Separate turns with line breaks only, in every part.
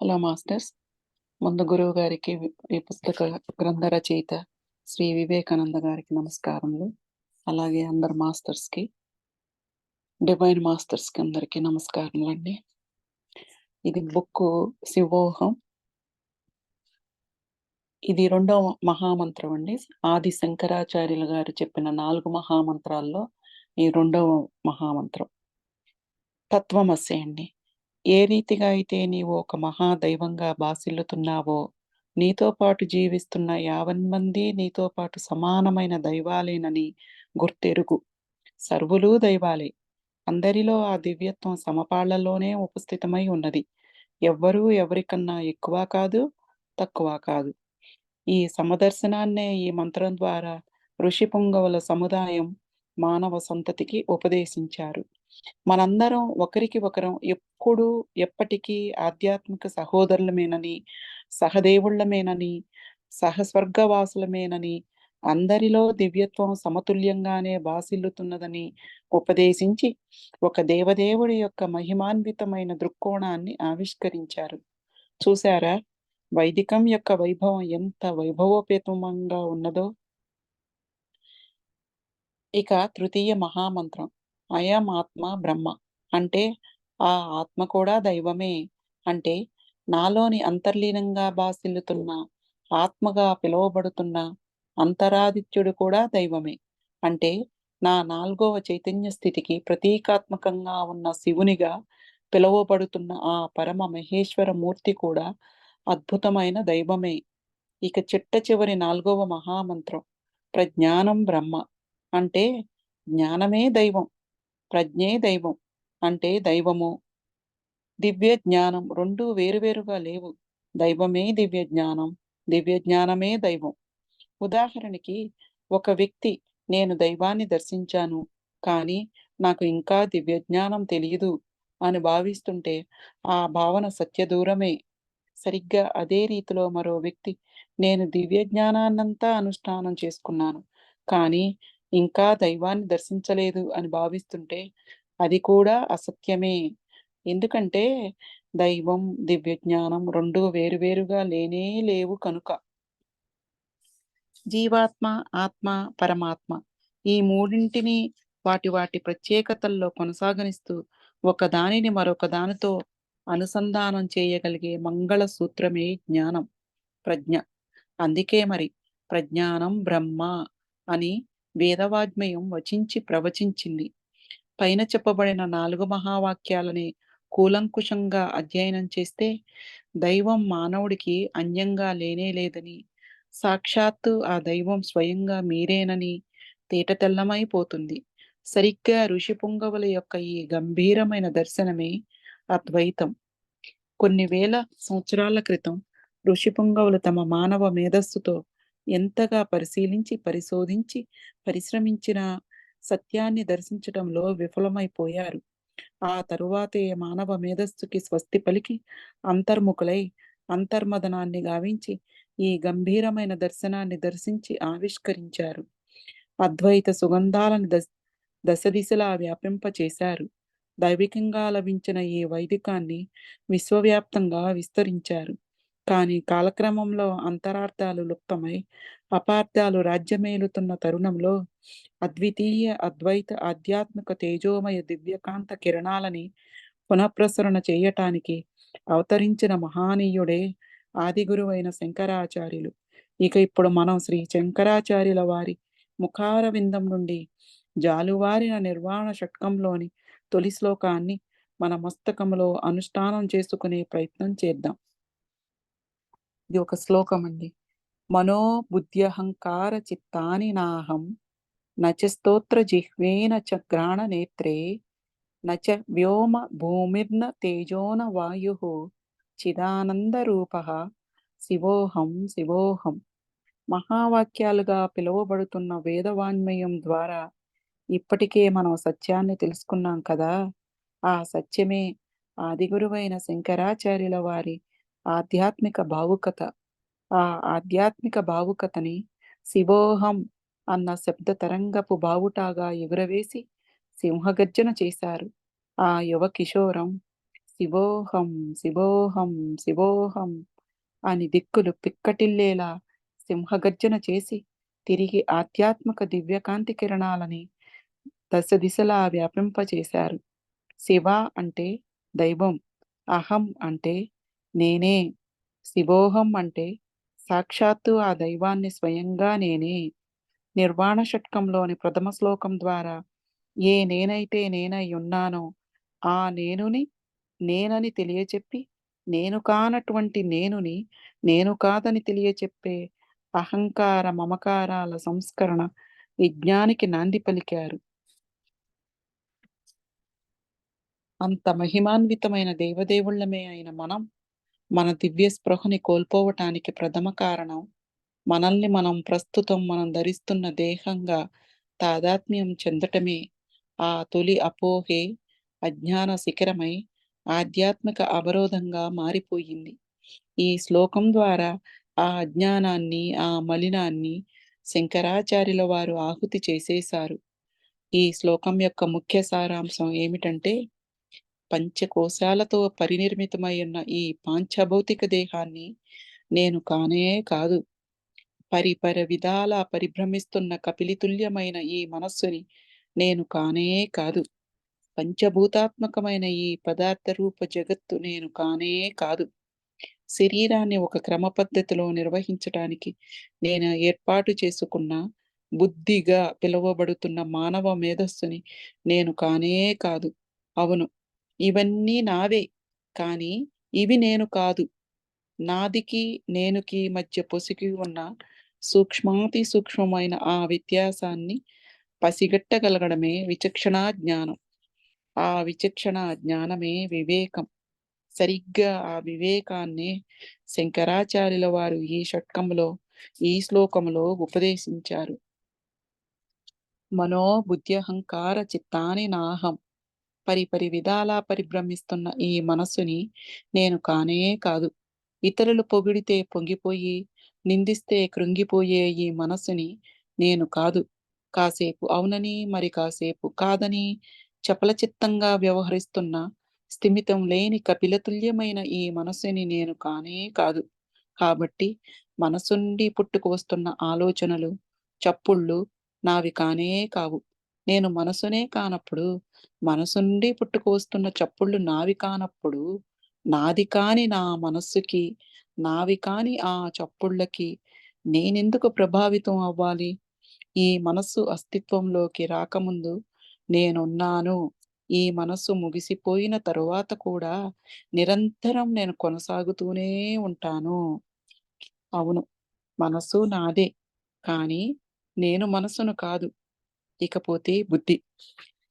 Hello masters. ముందు గురువు గారికి ఈ పుస్తక గ్రంథ రచయిత శ్రీ వివేకానంద గారికి నమస్కారములు. అలాగే అందరు మాస్టర్స్కి, డివైన్ మాస్టర్స్కి అందరికీ నమస్కారములండి. ఇది బుక్ శివోహం. ఇది 2వ మహామంత్రం అండి. ఆది శంకరాచార్యులు గారు చెప్పిన 4 మహామంత్రాల్లో ఈ 2వ మహామంత్రం తత్వమసి అండి. ఏ రీతిగా అయితే నీవు ఒక మహాదైవంగా భాసిల్లుతున్నావో, నీతో పాటు జీవిస్తున్న యావన్మంది నీతో పాటు సమానమైన దైవాలేనని గుర్తెరుగు. సర్వులూ దైవాలే. అందరిలో ఆ దివ్యత్వం సమపాళ్లలోనే ఉపస్థితమై ఉన్నది. ఎవ్వరూ ఎవరికన్నా ఎక్కువ కాదు, తక్కువ కాదు. ఈ సమదర్శనాన్నే ఈ మంత్రం ద్వారా ఋషి పుంగవుల సముదాయం మానవ సంతతికి ఉపదేశించారు. మనందరం ఒకరికి ఒకరం ఎప్పుడూ ఎప్పటికీ ఆధ్యాత్మిక సహోదరులమేనని, సహదేవుళ్ళమేనని, సహస్వర్గవాసులమేనని, అందరిలో దివ్యత్వం సమతుల్యంగానే భాసిల్లుతున్నదని ఉపదేశించి, ఒక దేవదేవుడి యొక్క మహిమాన్వితమైన దృక్కోణాన్ని ఆవిష్కరించారు. చూశారా? వైదికం యొక్క వైభవం ఎంత వైభవోపేతంగా ఉన్నదో. ఇక తృతీయ మహామంత్రం అయం ఆత్మ బ్రహ్మ. అంటే ఆ ఆత్మ కూడా దైవమే. అంటే నాలోని అంతర్లీనంగా భాసిల్లుతున్న, ఆత్మగా పిలువబడుతున్న అంతరాదిత్యుడు కూడా దైవమే. అంటే నా 4వ చైతన్య స్థితికి ప్రతీకాత్మకంగా ఉన్న శివునిగా పిలువబడుతున్న ఆ పరమ మహేశ్వర మూర్తి కూడా అద్భుతమైన దైవమే. ఇక చిట్ట చివరి 4వ మహామంత్రం ప్రజ్ఞానం బ్రహ్మ. అంటే జ్ఞానమే దైవం, ప్రజ్ఞే దైవం. అంటే దైవము, దివ్య జ్ఞానం రెండూ వేరువేరుగా లేవు. దైవమే దివ్య జ్ఞానం, దివ్య జ్ఞానమే దైవం. ఉదాహరణకి, ఒక వ్యక్తి నేను దైవాన్ని దర్శించాను, కానీ నాకు ఇంకా దివ్య జ్ఞానం తెలియదు అని భావిస్తుంటే ఆ భావన సత్యదూరమే. సరిగ్గా అదే రీతిలో మరో వ్యక్తి నేను దివ్య జ్ఞానాన్నంతా అనుష్ఠానం చేసుకున్నాను, కానీ ఇంకా దైవాన్ని దర్శించలేదు అని భావిస్తుంటే అది కూడా అసత్యమే. ఎందుకంటే దైవం, దివ్య జ్ఞానం రెండూ వేరువేరుగా లేనే లేవు కనుక. జీవాత్మ, ఆత్మ, పరమాత్మ ఈ మూడింటిని వాటి వాటి ప్రత్యేకతల్లో కొనసాగనిస్తూ ఒక దానిని మరొక దానితో అనుసంధానం చేయగలిగే మంగళ సూత్రమే జ్ఞానం, ప్రజ్ఞ. అందుకే మరి ప్రజ్ఞానం బ్రహ్మ అని వేదవాజ్మయం వచించి ప్రవచించింది. పైన చెప్పబడిన 4 మహావాక్యాలని కూలంకుషంగా అధ్యయనం చేస్తే దైవం మానవుడికి అన్యంగా లేనే లేదని, సాక్షాత్తు ఆ దైవం స్వయంగా మీరేనని తేటతెల్లమైపోతుంది. సరిగ్గా ఋషి పుంగవుల యొక్క ఈ గంభీరమైన దర్శనమే అద్వైతం. కొన్ని వేల సంవత్సరాల క్రితం ఋషి పుంగవులు తమ మానవ మేధస్సుతో ఎంతగా పరిశీలించి, పరిశోధించి, పరిశ్రమించిన సత్యాన్ని దర్శించటంలో విఫలమైపోయారు. ఆ తరువాతే మానవ మేధస్సుకి స్వస్తి పలికి అంతర్ముఖులై అంతర్మదనాన్ని గావించి ఈ గంభీరమైన దర్శనాన్ని దర్శించి ఆవిష్కరించారు. అద్వైత సుగంధాలను దశ దిశలా వ్యాపింపచేశారు. దైవికంగా లభించిన ఈ వైదికాన్ని విశ్వవ్యాప్తంగా విస్తరించారు. కానీ కాలక్రమంలో అంతరార్థాలు లుప్తమై అపార్థాలు రాజ్యమేలుతున్న తరుణంలో అద్వితీయ అద్వైత ఆధ్యాత్మిక తేజోమయ దివ్యకాంత కిరణాలని పునఃప్రసరణ చేయటానికి అవతరించిన మహానీయుడే ఆదిగురువైన శంకరాచార్యులు. ఇక ఇప్పుడు మనం శ్రీ శంకరాచార్యుల వారి ముఖార విందం నుండి జాలువారిన నిర్వాణ షట్కంలోని తొలి శ్లోకాన్ని మన మస్తకంలో అనుష్ఠానం చేసుకునే ప్రయత్నం చేద్దాం. ఇది ఒక శ్లోకం అండి. మనోబుద్ధ్యహంకార చిత్తాని నాహం నచ స్తోత్ర జిహ్వేన చ గ్రాణ నేత్రే నచ వ్యోమ భూమిర్న తేజోన వాయుః చిదానంద రూపః శివోహం శివోహం. మహావాక్యాలుగా పిలువబడుతున్న వేదవాన్మయం ద్వారా ఇప్పటికే మనం సత్యాన్ని తెలుసుకున్నాం కదా. ఆ సత్యమే ఆదిగురువైన శంకరాచార్యుల వారి ఆధ్యాత్మిక భావుకత. ఆ ఆధ్యాత్మిక భావుకతని శివోహం అన్న శబ్ద తరంగపు బావుటాగా ఎగురవేసి సింహగర్జన చేశారు. ఆ యువ కిషోరం శివోహం శివోహం శివోహం అని దిక్కులు పిక్కటిల్లేలా సింహగర్జన చేసి తిరిగి ఆధ్యాత్మిక దివ్యకాంతి కిరణాలని దశ దిశలా వ్యాపింపచేశారు. శివ అంటే దైవం, అహం అంటే నేనే, శివోహం అంటే సాక్షాత్తు ఆ దైవాన్ని స్వయంగా నేనే. నిర్వాణ షట్కంలోని ప్రథమ శ్లోకం ద్వారా ఏ నేనైతే నేనై ఉన్నానో ఆ నేనని తెలియచెప్పి, నేను కానటువంటి నేనుని నేను కాదని తెలియచెప్పే అహంకార మమకారాల సంస్కరణ విజ్ఞానికి నాంది పలికారు. అంత మహిమాన్వితమైన దేవదేవుళ్ళమే అయిన మనం మన దివ్య స్పృహని కోల్పోవటానికి ప్రథమ కారణం మనం ధరిస్తున్న దేహంగా తాదాత్మ్యం చెందటమే. ఆ తొలి అపోహే అజ్ఞాన శిఖరమై ఆధ్యాత్మిక అవరోధంగా మారిపోయింది. ఈ శ్లోకం ద్వారా ఆ అజ్ఞానాన్ని, ఆ మలినాన్ని శంకరాచార్యుల వారు ఆహుతి చేసేశారు. ఈ శ్లోకం యొక్క ముఖ్య సారాంశం ఏమిటంటే, పంచకోశాలతో పరినిర్మితమై ఉన్న ఈ పాంచభౌతిక దేహాన్ని నేను కానే కాదు. పరిపర విధాలా పరిభ్రమిస్తున్న కపిలితుల్యమైన ఈ మనస్సుని నేను కానే కాదు. పంచభూతాత్మకమైన ఈ పదార్థ రూప జగత్తు నేను కానే కాదు. శరీరాన్ని ఒక క్రమ పద్ధతిలో నిర్వహించటానికి నేను ఏర్పాటు చేసుకున్న బుద్ధిగా పిలువబడుతున్న మానవ మేధస్సుని నేను కానే కాదు. అవును, ఇవన్నీ నావే, కానీ ఇవి నేను కాదు. నాదికి నేనుకి మధ్య పొసిగి ఉన్న సూక్ష్మాతి సూక్ష్మమైన ఆ వ్యత్యాసాన్ని పసిగట్టగలగడమే విచక్షణా జ్ఞానం. ఆ విచక్షణ జ్ఞానమే వివేకం. సరిగ్గా ఆ వివేకాన్నే శంకరాచార్యుల వారు ఈ షట్కంలో, ఈ శ్లోకంలో ఉపదేశించారు. మనో బుద్ధ్యహంకార చిత్తాని నాహం. పరిపరి విధాలా పరిభ్రమిస్తున్న ఈ మనస్సుని నేను కానే కాదు. ఇతరులు పొగిడితే పొంగిపోయి, నిందిస్తే కృంగిపోయే ఈ మనస్సుని నేను కాదు. కాసేపు అవునని మరి కాసేపు కాదని చపలచిత్తంగా వ్యవహరిస్తున్న స్థిమితం లేని కపిలతుల్యమైన ఈ మనస్సుని నేను కానే కాదు. కాబట్టి మనసుండి పుట్టుకు వస్తున్న ఆలోచనలు, చప్పుళ్ళు నావి కానే కావు. నేను మనసునే కానప్పుడు, మనసు నుండి పుట్టుకు వస్తున్న చప్పుళ్ళు నావి కానప్పుడు, నాది కాని నా మనస్సుకి, నావి కాని ఆ చప్పుళ్ళకి నేనెందుకు ప్రభావితం అవ్వాలి? ఈ మనస్సు అస్తిత్వంలోకి రాకముందు నేనున్నాను. ఈ మనస్సు ముగిసిపోయిన తరువాత కూడా నిరంతరం నేను కొనసాగుతూనే ఉంటాను. అవును, మనస్సు నాదే, కానీ నేను మనసును కాదు. ఇకపోతే బుద్ధి.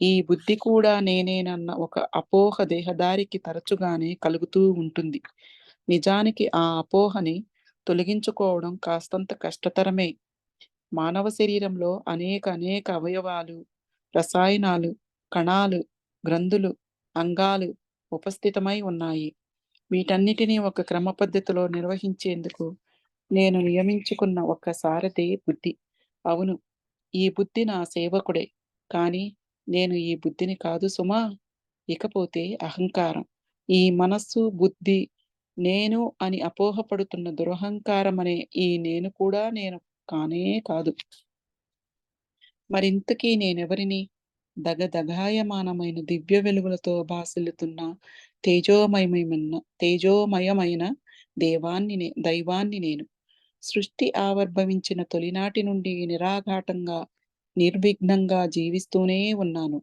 ఈ బుద్ధి కూడా నేనేనన్న ఒక అపోహ దేహదారికి తరచుగానే కలుగుతూ ఉంటుంది. నిజానికి ఆ అపోహని తొలగించుకోవడం కాస్తంత కష్టతరమే. మానవ శరీరంలో అనేక అవయవాలు, రసాయనాలు, కణాలు, గ్రంథులు, అంగాలు ఉపస్థితమై ఉన్నాయి. వీటన్నిటినీ ఒక క్రమ పద్ధతిలో నిర్వహించేందుకు నేను నియమించుకున్న ఒక సారథి బుద్ధి. అవును, ఈ బుద్ధి నా సేవకుడే, కానీ నేను ఈ బుద్ధిని కాదు సుమా. ఇకపోతే అహంకారం. ఈ మనస్సు, బుద్ధి నేను అని అపోహపడుతున్న దురహంకారమనే ఈ నేను కూడా నేను కానే కాదు. మరింతకీ నేనెవరిని? దగదగాయమానమైన దివ్య వెలుగులతో భాసిల్లుతున్న తేజోమయమైన దైవాన్ని నేను. సృష్టి ఆవిర్భవించిన తొలినాటి నుండి నిరాఘాటంగా, నిర్విఘ్నంగా జీవిస్తూనే ఉన్నాను.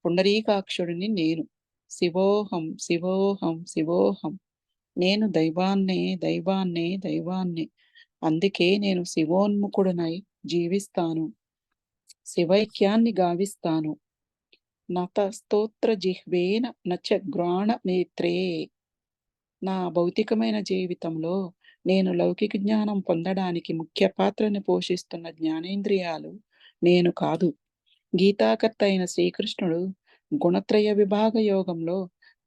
పుండరీకాక్షుడిని నేను. శివోహం శివోహం శివోహం. నేను దైవాన్నే. అందుకే నేను శివోన్ముఖుడనై జీవిస్తాను. శివైక్యాన్ని గావిస్తాను. నత స్తోత్ర జిహ్వేన నచ గ్రాణ నేత్రే. నా భౌతికమైన జీవితంలో నేను లౌకిక జ్ఞానం పొందడానికి ముఖ్య పాత్రని పోషిస్తున్న జ్ఞానేంద్రియాలు నేను కాదు. గీతాకర్త అయిన శ్రీకృష్ణుడు గుణత్రయ విభాగ యోగంలో,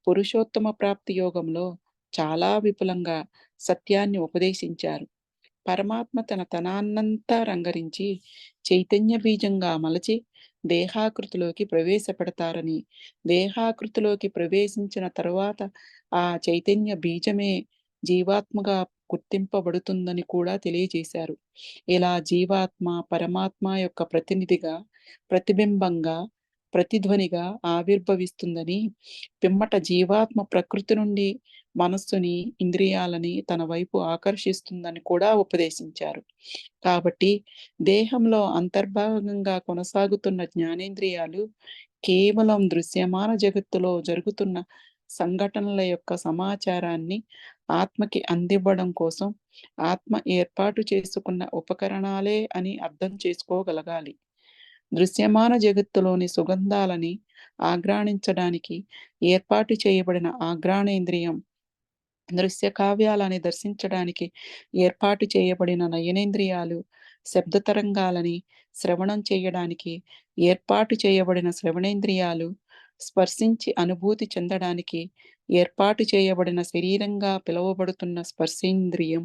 పురుషోత్తమ ప్రాప్తి యోగంలో చాలా విపులంగా సత్యాన్ని ఉపదేశించారు. పరమాత్మ తన తనాన్నంతా రంగరించి చైతన్య బీజంగా మలచి దేహాకృతిలోకి ప్రవేశపెడతారని, దేహాకృతిలోకి ప్రవేశించిన తరువాత ఆ చైతన్య బీజమే జీవాత్మగా గుర్తింపబడుతుందని కూడా తెలియజేశారు. ఇలా జీవాత్మ పరమాత్మ యొక్క ప్రతినిధిగా, ప్రతిబింబంగా, ప్రతిధ్వనిగా ఆవిర్భవిస్తుందని, పిమ్మట జీవాత్మ ప్రకృతి నుండి మనస్సుని, ఇంద్రియాలని తన వైపు ఆకర్షిస్తుందని కూడా ఉపదేశించారు. కాబట్టి దేహంలో అంతర్భాగంగా కొనసాగుతున్న జ్ఞానేంద్రియాలు కేవలం దృశ్యమాన జగత్తులో జరుగుతున్న సంఘటనల యొక్క సమాచారాన్ని ఆత్మకి అందివ్వడం కోసం ఆత్మ ఏర్పాటు చేసుకున్న ఉపకరణాలే అని అర్థం చేసుకోగలగాలి. దృశ్యమాన జగత్తులోని సుగంధాలని ఆఘ్రాణించడానికి ఏర్పాటు చేయబడిన ఆఘ్రాణేంద్రియం, దృశ్య కావ్యాలని దర్శించడానికి ఏర్పాటు చేయబడిన నయనేంద్రియాలు, శబ్ద తరంగాలని శ్రవణం చేయడానికి ఏర్పాటు చేయబడిన శ్రవణేంద్రియాలు, స్పర్శించి అనుభూతి చెందడానికి ఏర్పాటు చేయబడిన శరీరంగా పిలువబడుతున్న స్పర్శేంద్రియం,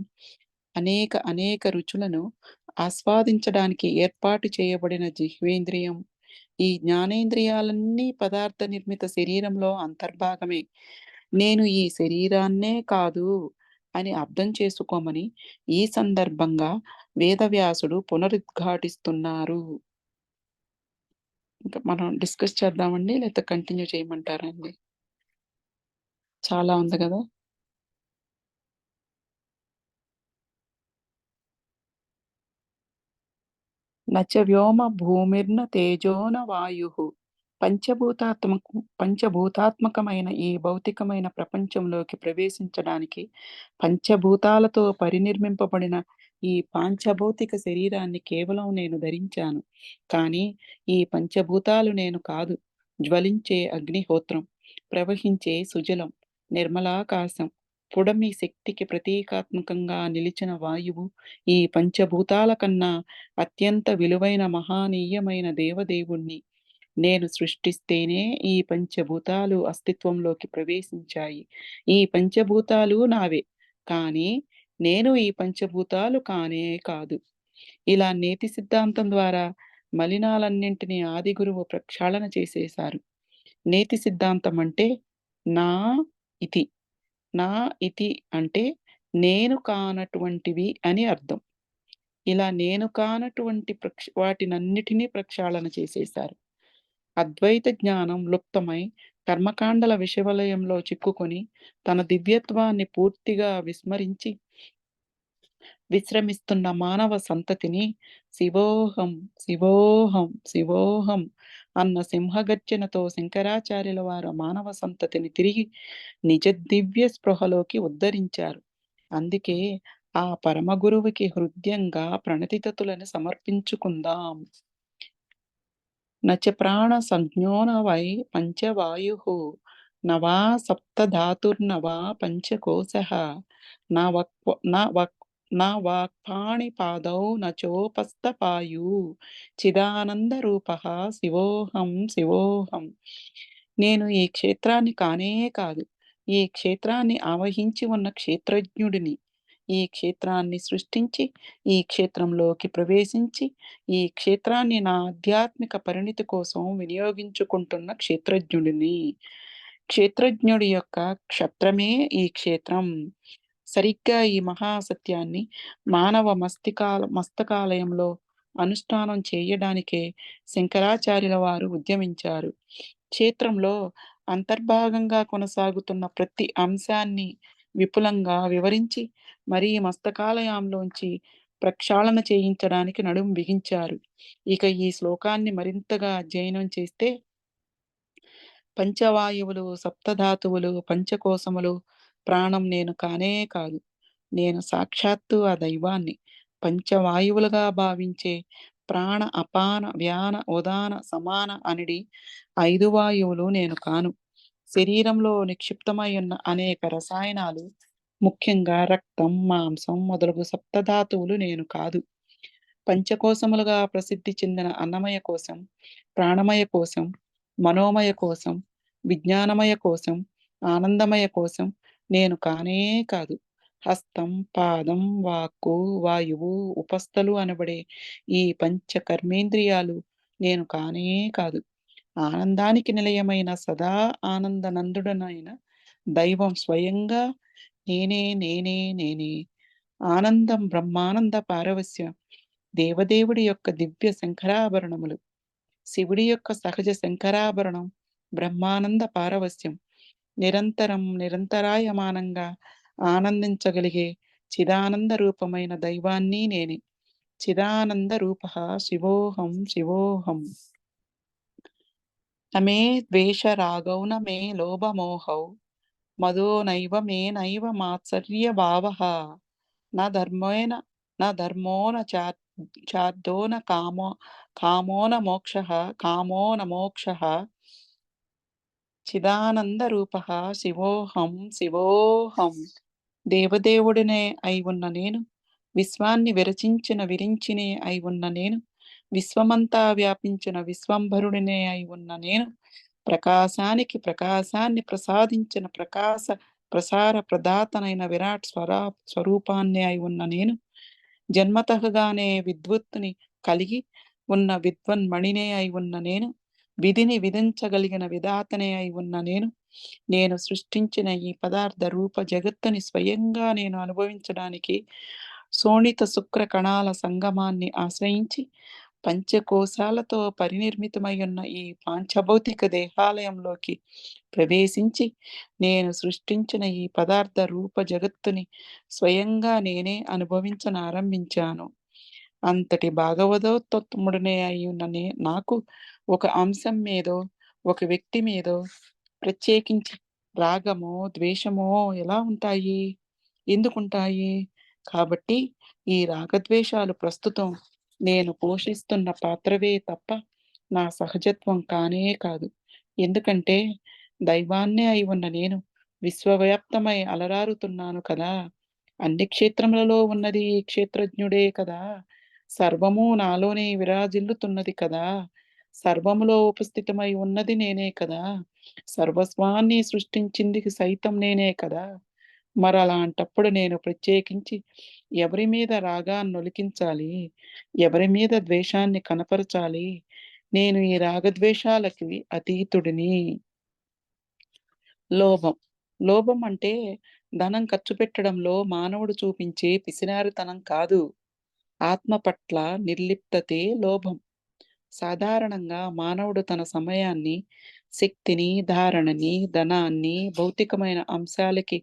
అనేక రుచులను ఆస్వాదించడానికి ఏర్పాటు చేయబడిన జిహ్వేంద్రియం, ఈ జ్ఞానేంద్రియాలన్నీ పదార్థ నిర్మిత శరీరంలో అంతర్భాగమే. నేను ఈ శరీరాన్నే కాదు అని అర్థం చేసుకోమని ఈ సందర్భంగా వేదవ్యాసుడు పునరుద్ఘాటిస్తున్నారు. ఇంకా మనం డిస్కస్ చేద్దామండి, లేకపోతే కంటిన్యూ చేయమంటారండి? చాలా ఉంది కదా. నచ వ్యోమ భూమిర్న తేజోన వాయు పంచభూతాత్మకమైన ఈ భౌతికమైన ప్రపంచంలోకి ప్రవేశించడానికి పంచభూతాలతో పరినిర్మింపబడిన ఈ పాంచభౌతిక శరీరాన్ని కేవలం నేను ధరించాను. కానీ ఈ పంచభూతాలు నేను కాదు. జ్వలించే అగ్నిహోత్రం, ప్రవహించే సుజలం, నిర్మలాకాశం, పుడమి శక్తికి ప్రతీకాత్మకంగా నిలిచిన వాయువు, ఈ పంచభూతాల కన్నా అత్యంత విలువైన మహానీయమైన దేవదేవుణ్ణి నేను సృష్టిస్తేనే ఈ పంచభూతాలు అస్తిత్వంలోకి ప్రవేశించాయి. ఈ పంచభూతాలు నావే, కానీ నేను ఈ పంచభూతాలు కానే కాదు. ఇలా నేతి సిద్ధాంతం ద్వారా మలినాలన్నింటినీ ఆదిగురువు ప్రక్షాళన చేసేశారు. నేతి సిద్ధాంతం అంటే నా ఇతి. నా ఇతి అంటే నేను కానటువంటివి అని అర్థం. ఇలా నేను కానటువంటి వాటినన్నిటినీ ప్రక్షాళన చేసేశారు. అద్వైత జ్ఞానం లుప్తమై కర్మకాండల విషవలయంలో చిక్కుకొని తన దివ్యత్వాన్ని పూర్తిగా విస్మరించి విశ్రమిస్తున్న మానవ సంతతిని శివోహం శివోహం శివోహం అన్న సింహగర్జనతో శంకరాచార్యుల వారు మానవ సంతతిని తిరిగి నిజ దివ్య స్పృహలోకి ఉద్ధరించారు. అందుకే ఆ పరమగురువుకి హృదయంగా ప్రణతితతులను సమర్పించుకుందాం. నచ ప్రాణ సంజ్ఞోన వై పంచవాయుః నవా సప్తధాతుర్నవా పంచకోశః నా వాక్పాణిపాదౌ నచోపస్థపాయు చిదానంద రూపః శివోహం శివోహం. నేను ఈ క్షేత్రాన్ని కానే కాదు, ఈ క్షేత్రాన్ని ఆవహించి ఉన్న క్షేత్రజ్ఞుడిని. ఈ క్షేత్రాన్ని సృష్టించి, ఈ క్షేత్రంలోకి ప్రవేశించి, ఈ క్షేత్రాన్ని నా ఆధ్యాత్మిక పరిణితి కోసం వినియోగించుకుంటున్న క్షేత్రజ్ఞుడిని. క్షేత్రజ్ఞుడి యొక్క క్షత్రమే ఈ క్షేత్రం. సరిగ్గా ఈ మహాసత్యాన్ని మానవ మస్తకాలయంలో అనుష్ఠానం చేయడానికే శంకరాచార్యుల వారు ఉద్యమించారు. క్షేత్రంలో అంతర్భాగంగా కొనసాగుతున్న ప్రతి అంశాన్ని విపులంగా వివరించి మరీ మస్తకాలయంలోంచి ప్రక్షాళన చేయించడానికి నడుం బిగించారు. ఇక ఈ శ్లోకాన్ని మరింతగా అధ్యయనం చేస్తే పంచవాయువులు, సప్తధాతువులు, పంచకోశములు, ప్రాణం నేను కానే కాదు. నేను సాక్షాత్తు ఆ దైవాన్ని. పంచవాయువులుగా భావించే ప్రాణ, అపాన, వ్యాన, ఉదాన, సమాన అనిడి 5 వాయువులు నేను కాను. శరీరంలో నిక్షిప్తమై ఉన్న అనేక రసాయనాలు, ముఖ్యంగా రక్తం, మాంసం మొదలగు సప్తధాతువులు నేను కాదు. పంచకోశములుగా ప్రసిద్ధి చెందిన అన్నమయ కోశం, ప్రాణమయ కోశం, మనోమయ కోశం, విజ్ఞానమయ కోశం, ఆనందమయ కోశం నేను కానే కాదు. హస్తం, పాదం, వాక్కు, వాయువు, ఉపస్థలు అనబడే ఈ పంచ కర్మేంద్రియాలు నేను కానే కాదు. ఆనందానికి నిలయమైన సదా ఆనందనందుడనైన దైవం స్వయంగా నేనే, నేనే, నేనే. ఆనందం బ్రహ్మానంద పారవస్యం. దేవదేవుడి యొక్క దివ్య శంఖరాభరణములు. శివుడి యొక్క సహజ శంకరాభరణం బ్రహ్మానంద పారవస్యం. నిరంతరం నిరంతరాయమానంగా ఆనందించగలిగే చిదానంద రూపమైన దైవాన్ని నేనే. చిదానంద రూపః శివోహం శివోహం. నమే ద్వేషరాగౌ న మే లోభమోహౌ మదో నైవ మే నైవ మాత్సర్యభావః న ధర్మేణ న ధర్మో న చార్థో న కామో న మోక్షః కామో న మోక్షః చిదానందరూపః శివోహం శివోహం. దేవదేవుడినే అయి ఉన్న నేను, విశ్వాన్ని విరించినే అయి ఉన్న నేను, విశ్వమంతా వ్యాపించిన విశ్వంభరుడినే అయి ఉన్న నేను, ప్రకాశానికి ప్రకాశాన్ని ప్రసాదించిన ప్రకాశ ప్రసార ప్రదాతనైన విరాట్ స్వరూపాన్ని అయి ఉన్న నేను, జన్మతహగానే విద్వత్తుని కలిగి ఉన్న విద్వన్మణినే అయి ఉన్న నేను, విధిని విధించగలిగిన విధాతనే అయి ఉన్న నేను, నేను సృష్టించిన ఈ పదార్థ రూప జగత్తుని స్వయంగా నేను అనుభవించడానికి శోణిత శుక్ర కణాల సంగమాన్ని ఆశ్రయించి పంచకోశాలతో పరినిర్మితమై ఉన్న ఈ పాంచభౌతిక దేహాలయంలోకి ప్రవేశించి నేను సృష్టించిన ఈ పదార్థ రూప జగత్తుని స్వయంగా నేనే అనుభవించనారంభించాను. అంతటి భాగవతోత్తముడనే అయి ఉన్న నాకు ఒక అంశం మీదో ఒక వ్యక్తి మీదో ప్రత్యేకించి రాగమో ద్వేషమో ఎలా ఉంటాయి? ఎందుకుంటాయి? కాబట్టి ఈ రాగద్వేషాలు ప్రస్తుతం నేను పోషిస్తున్న పాత్రవే తప్ప నా సహజత్వం కానే కాదు. ఎందుకంటే దైవాన్నే అయి ఉన్న నేను విశ్వవ్యాప్తమై అలరారుతున్నాను కదా! అన్ని క్షేత్రములలో ఉన్నది ఈ క్షేత్రజ్ఞుడే కదా! సర్వము నాలోనే విరాజిల్లుతున్నది కదా! సర్వములో ఉపస్థితమై ఉన్నది నేనే కదా! సర్వస్వాన్ని సృష్టించింది సైతం నేనే కదా! మరలాంటప్పుడు నేను ప్రత్యేకించి ఎవరి మీద రాగాన్నొలికించాలి? ఎవరి మీద ద్వేషాన్ని కనపరచాలి? నేను ఈ రాగద్వేషాలకి అతీతుడిని. లోభం. లోభం అంటే ధనం ఖర్చు పెట్టడంలో మానవుడు చూపించే పిసినారితనం కాదు. ఆత్మ పట్ల నిర్లిప్తతే లోభం. సాధారణంగా మానవుడు తన సమయాన్ని, శక్తిని, ధారణని, ధనాన్ని భౌతికమైన అంశాలకి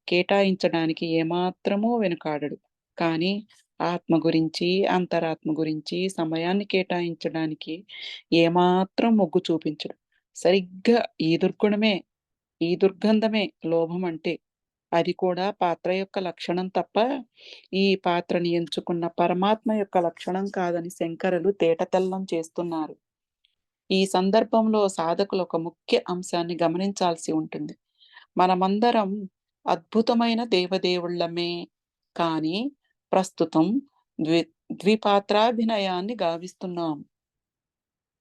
కేటాయించడానికి ఏమాత్రమూ వెనుకాడడు. కానీ ఆత్మ గురించి, అంతరాత్మ గురించి సమయాన్ని కేటాయించడానికి ఏమాత్రం మొగ్గు చూపించడు. సరిగ్గా ఈ దుర్గంధమే లోభం అంటే. అది కూడా పాత్ర యొక్క లక్షణం తప్ప, ఈ పాత్రని ఎంచుకున్న పరమాత్మ యొక్క లక్షణం కాదని శంకరులు తేటతెల్లం చేస్తున్నారు. ఈ సందర్భంలో సాధకులు ఒక ముఖ్య అంశాన్ని గమనించాల్సి ఉంటుంది. మనమందరం అద్భుతమైన దేవదేవుళ్ళమే. కానీ ప్రస్తుతం ద్వి ద్విపాత్రాభినయాన్ని గావిస్తున్నాం.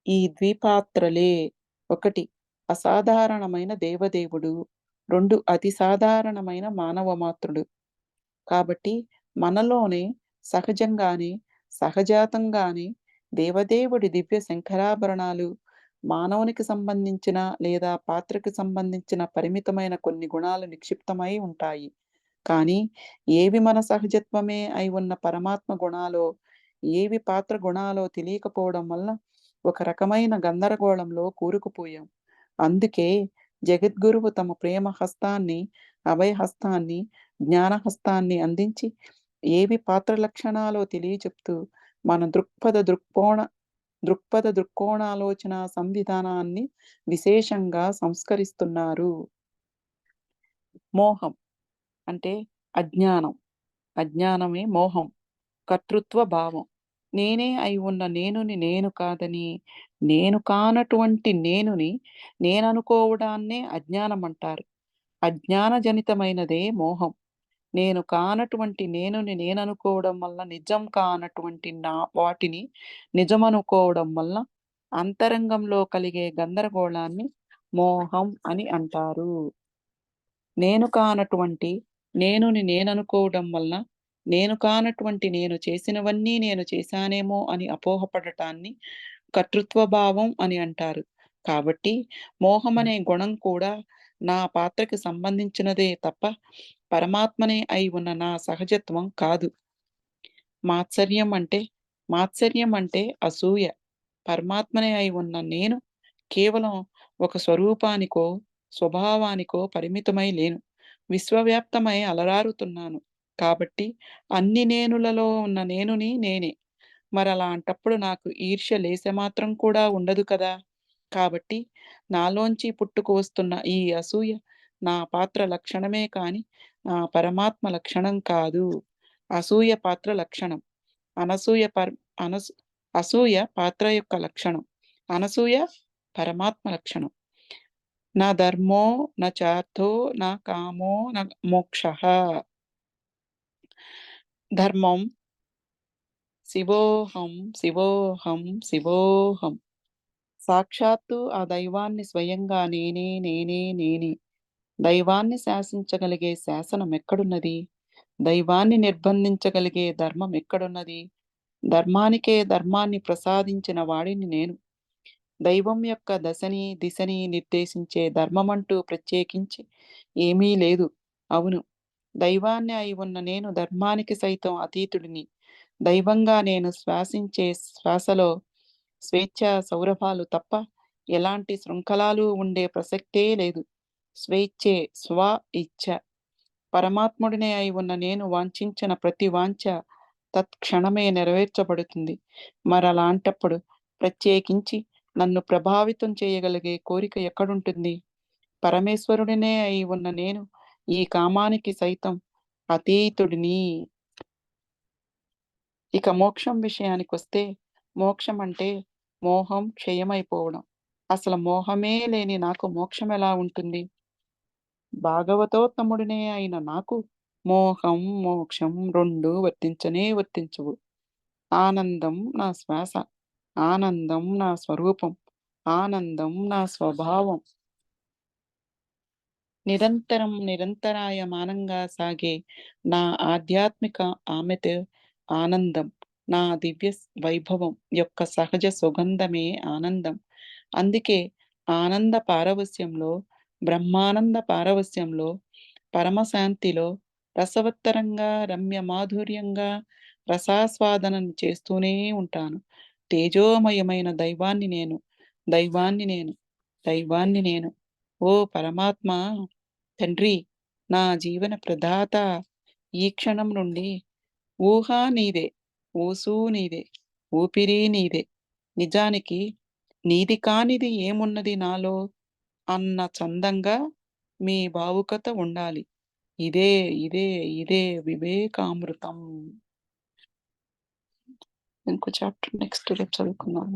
ఈ ద్విపాత్రలే 1 అసాధారణమైన దేవదేవుడు, 2 అతి సాధారణమైన మానవమాత్రుడు. కాబట్టి మనలోనే సహజంగానే, సహజాతంగానే దేవదేవుడి దివ్య శంఖరాభరణాలు, మానవునికి సంబంధించిన లేదా పాత్రకు సంబంధించిన పరిమితమైన కొన్ని గుణాలు నిక్షిప్తమై ఉంటాయి. కానీ ఏవి మన సహజత్వమే అయి ఉన్న పరమాత్మ గుణాలో, ఏవి పాత్ర గుణాలో తెలియకపోవడం వల్ల ఒక రకమైన గందరగోళంలో కూరుకుపోయాం. అందుకే జగద్గురువు తమ ప్రేమ హస్తాన్ని, అభయహస్తాన్ని, జ్ఞానహస్తాన్ని అందించి ఏవి పాత్ర లక్షణాలో తెలియచెప్తూ మన దృక్పథ దృక్కోణాలోచన సంవిధానాన్ని విశేషంగా సంస్కరిస్తున్నారు. మోహం అంటే అజ్ఞానం. అజ్ఞానమే మోహం. కర్తృత్వ భావం. నేనే అయి ఉన్న నేనుని నేను కాదని, నేను కానటువంటి నేనుని నేననుకోవడాన్నే అజ్ఞానమంటారు. అజ్ఞానజనితమైనదే మోహం. నేను కానటువంటి నేనుని నేననుకోవడం వల్ల నిజం కానటువంటి వాటిని నిజమనుకోవడం వల్ల అంతరంగంలో కలిగే గందరగోళాన్ని మోహం అని అంటారు. నేను కానటువంటి నేనుని నేననుకోవడం వల్ల నేను కానటువంటి నేను చేసినవన్నీ నేను చేశానేమో అని అపోహపడటాన్ని కర్తృత్వ భావం అని అంటారు. కాబట్టి మోహమనే గుణం కూడా నా పాత్రకి సంబంధించినదే తప్ప పరమాత్మనే అయి ఉన్న నా సహజత్వం కాదు. మాత్సర్యం అంటే మాత్సర్యం అంటే అసూయ. పరమాత్మనే అయి ఉన్న నేను కేవలం ఒక స్వరూపానికో, స్వభావానికో పరిమితమై లేను. విశ్వవ్యాప్తమై అలరారుతున్నాను. కాబట్టి అన్ని నేనులలో ఉన్న నేనుని నేనే. మరలాంటప్పుడు నాకు ఈర్ష్య లేశమాత్రం కూడా ఉండదు కదా! కాబట్టి నాలోంచి పుట్టుకు వస్తున్న ఈ అసూయ నా పాత్ర లక్షణమే కాని, నా పరమాత్మ లక్షణం కాదు. అసూయ పాత్ర లక్షణం. అనసూయ పర్ అనసు అసూయ పాత్ర యొక్క లక్షణం. అనసూయ పరమాత్మ లక్షణం. నా ధర్మో న చార్థో న కామో న మోక్షః. ధర్మం శివోహం, శివోహం, శివోహం. సాక్షాత్తు ఆ దైవాన్ని స్వయంగా నేనే, నేనే, నేనే. దైవాన్ని శాసించగలిగే శాసనమెక్కడున్నది? దైవాన్ని నిర్బంధించగలిగే ధర్మం ఎక్కడున్నది? ధర్మానికే ధర్మాన్ని ప్రసాదించిన వాడిని నేను. దైవం యొక్క దశని, దిశని నిర్దేశించే ధర్మమంటూ ప్రత్యేకించి ఏమీ లేదు. అవును, దైవాన్ని అయి ఉన్న నేను ధర్మానికి సైతం అతీతుడిని. దైవంగా నేను శ్వాసించే శ్వాసలో స్వేచ్ఛా సౌరభాలు తప్ప ఎలాంటి శృంఖలాలు ఉండే ప్రసక్తే లేదు. స్వేచ్ఛే స్వ ఇచ్ఛ. పరమాత్ముడినే అయి ఉన్న నేను వాంఛించిన ప్రతి వాంఛ తత్క్షణమే నెరవేర్చబడుతుంది. మరలాంటప్పుడు ప్రత్యేకించి నన్ను ప్రభావితం చేయగలిగే కోరిక ఎక్కడుంటుంది? పరమేశ్వరుడినే అయి ఉన్న నేను ఈ కామానికి సైతం అతీతుడిని. ఇక మోక్షం విషయానికొస్తే, మోక్షం అంటే మోహం క్షయమైపోవడం. అసలు మోహమే లేని నాకు మోక్షం ఎలా ఉంటుంది? భాగవతోత్తముడినే అయిన నాకు మోహం, మోక్షం రెండూ వర్తించనే వర్తించవు. ఆనందం నా శ్వాస, ఆనందం నా స్వరూపం, ఆనందం నా స్వభావం. నిరంతరాయమానంగా సాగే నా ఆధ్యాత్మిక ఆమెతే ఆనందం. నా దివ్య వైభవం యొక్క సహజ సుగంధమే ఆనందం. అందుకే ఆనంద పారవస్యంలో, బ్రహ్మానంద పారవస్యంలో, పరమశాంతిలో రసవత్తరంగా, రమ్య మాధుర్యంగా రసాస్వాదనం చేస్తూనే ఉంటాను. తేజోమయమైన దైవాన్ని నేను, దైవాన్ని నేను, దైవాన్ని నేను. ఓ పరమాత్మ, తండ్రి, నా జీవన ప్రదాత, ఈ క్షణం నుండి ఊహ నీదే, ఊసు నీదే, ఊపిరి నీదే. నిజానికి నీది కానిది ఏమున్నది నాలో అన్న చందంగా మీ భావుకత ఉండాలి. ఇదే, ఇదే, ఇదే వివేకామృతం. ఇంకో చాప్టర్ నెక్స్ట్ రేపు చదువుకుందాం.